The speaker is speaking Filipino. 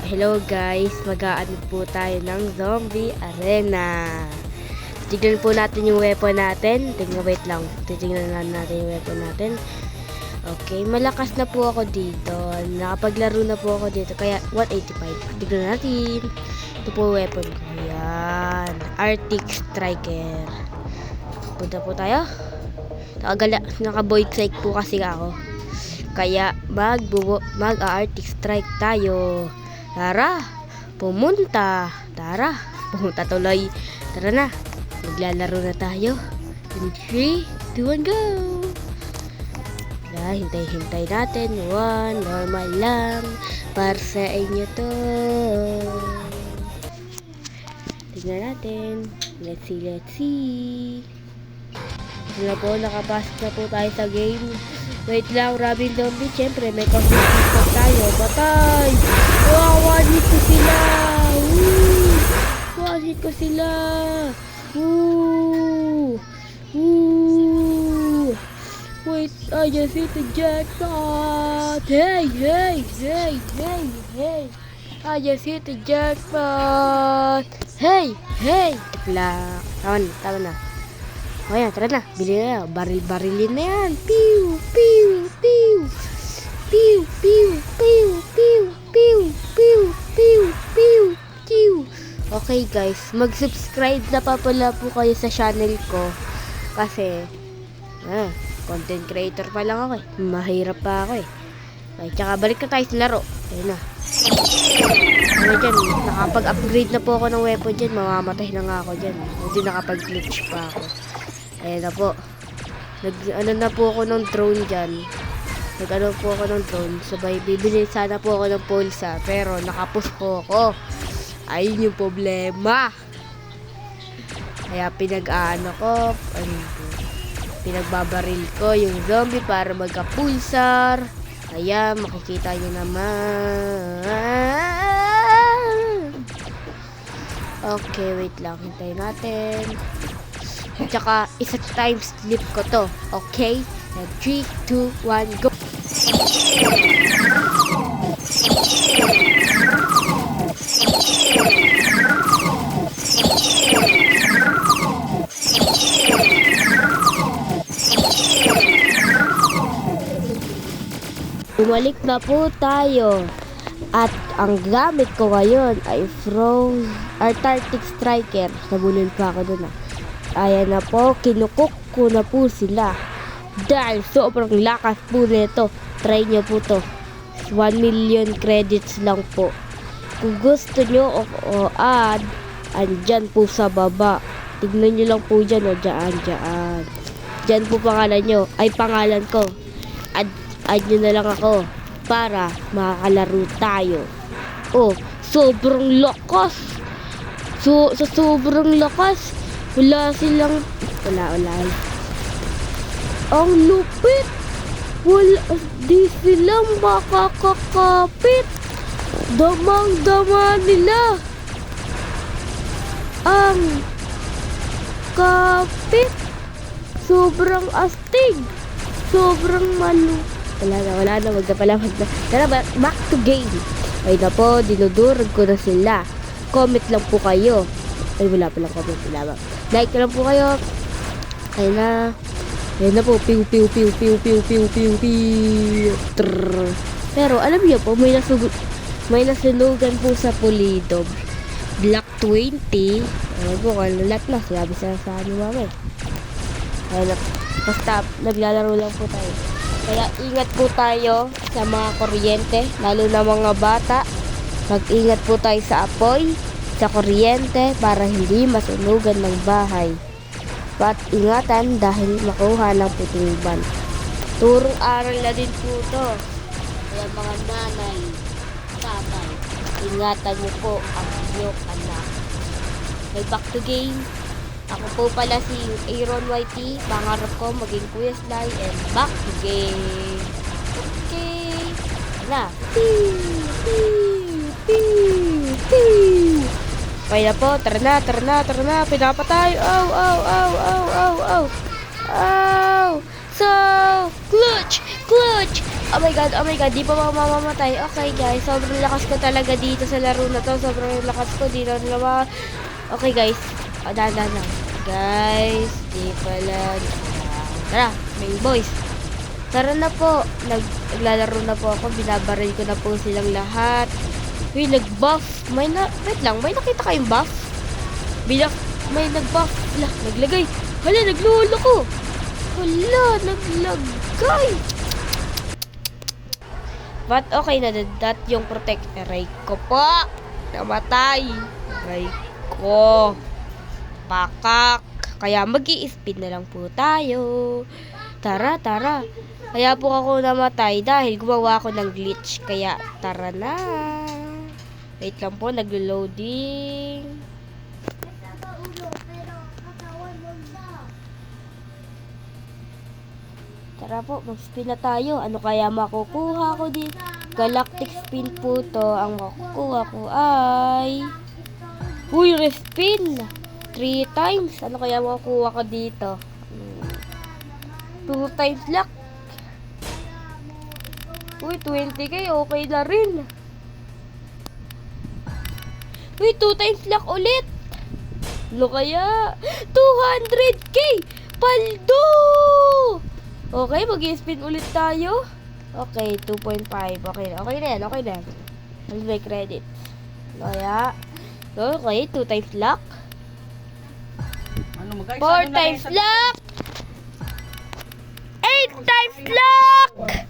Hello guys, mag-aano po tayo ng zombie arena. Tignan po natin yung weapon natin. Wait lang. Titignan natin yung weapon natin. Okay, malakas na po ako dito. Nakapaglaro na po ako dito. Kaya 185. Tignan natin. Ito po weapon ko. Yan. Arctic Striker. Punta po tayo. Naka-void strike po kasi ako. Kaya mag-Arctic Strike tayo. Tara, pumunta tuloy. Tara na, maglalaro na tayo. In 3, 2, 1, go! Hintay natin. Normal lang. Para sa inyo to. Tignan natin. Let's see. Wala po, nakapasok na po tayo sa game. Wait lang, Robin Zombie. Siyempre, may consistency tayo. Batay! One hit ko sila! Woo! One hit ko sila! Woo! Woo! Wait, I just hit the jackpot! Hey! I just hit the jackpot! Hey! Tekla! Tama na. O yan, tara na. Bili na. Barilin na yan. Pew! Okay guys, mag-subscribe na pa pala po kayo sa channel ko. Kasi, content creator pa lang ako eh. Mahirap pa ako eh. Okay, tsaka balik na tayo sa laro. Ayun na. Ano dyan, nakapag-upgrade na po ako ng weapon dyan. Mamamatay na nga ako dyan. Hindi nakapag-glitch pa ako. Ayan na po. Nag-ano na po ako ng drone dyan. Nag-ano po ako ng drone. Sabay, bibili sana po ako ng pulsa. Pero nakapos po ako. Ayun yung problema. Kaya pinag-ano ko. Pinagbabaril ko yung zombie para magka-pulsar. Kaya makikita nyo naman. Okay, wait lang. Hintayin natin. Tsaka, isa time slip ko to. Okay? 3, 2, 1, go! Bumalik na po tayo. At ang gamit ko ngayon ay Arctic Striker. Nabulol pa ako dun . Ayan na po, kinukuk ko na po sila. Dahil sobrang lakas po nito. Try nyo po to. 1 million credits lang po. Kung gusto nyo o add, andyan po sa baba. Tignan nyo lang po dyan o dyan. Dyan po pangalan nyo. Ay pangalan ko. Add nyo na lang ako. Para makakalaro tayo. Oh, sobrang lakas. Sa sobrang lakas. Wala. Ang lupit. Di sila makakakapit. Damang-dama nila. Ang kapit. Sobrang astig. Sobrang wala na. Tara, back to game. Ay na po, dinudurog ko na sila. Comment lang po kayo. Ay, wala palang comment. Like lang po kayo. Ayun na po. Pew. Pero alam niyo po, may nasunugan po sa Pulido. Black 20. Ayun po, kalulat na. Sinabi sa ano mami. Ayun na. Basta, naglalaro lang po tayo. Kaya ingat po tayo sa mga kuryente. Lalo na mga bata. Mag-ingat po tayo sa apoy, sa kuryente, para hindi masunugan ng bahay. At ingatan dahil makuha ng putuban. Turong aral na din po to. Kaya mga nanay, tatay, ingatan mo po ang inyong anak. May back to game. Ako po pala si Aaron YT. Pangarap ko maging Kuya Sly and back to game. Okay. Na. Kaya po, tara na, pinapatay. Ow. So, clutch. oh my god, di pa ako mamamatay. Okay guys, sobrang lakas ko talaga dito sa laro na to. Sobrang lakas ko dito na Okay guys, dahan na. Guys, di pala. Tara, main boys. Tara na po. Naglalaro na po ako. Binabaril ko na po silang lahat. Uy, nag-buff. Wait lang, may nakita kayong buff? May nag-buff. Naglagay. Hala, naglolo ko. Hala, naglagay. But okay na, that yung protect. Aray ko po. Namatay. Aray ko. Pakak. Kaya mag-i-spin na lang po tayo. Tara. Kaya po ako namatay dahil gumawa ako ng glitch. Kaya tara na. Wait lang po, naglo-loading. Tara po, mag-spin na tayo. Ano kaya makukuha ko dito? Galactic spin po to. Ang makukuha ko ay... Uy, respin! 3 times. Ano kaya makukuha ko dito? 2 times luck. Uy, 20k. Okay na rin. Uy, 2 times luck ulit. Ano kaya? 200k! Paldo! Okay, mag-spin ulit tayo. Okay, 2.5. Okay na yan. Ano may credit? Kaya, okay, 2 times luck. 4 times luck. 8 times luck.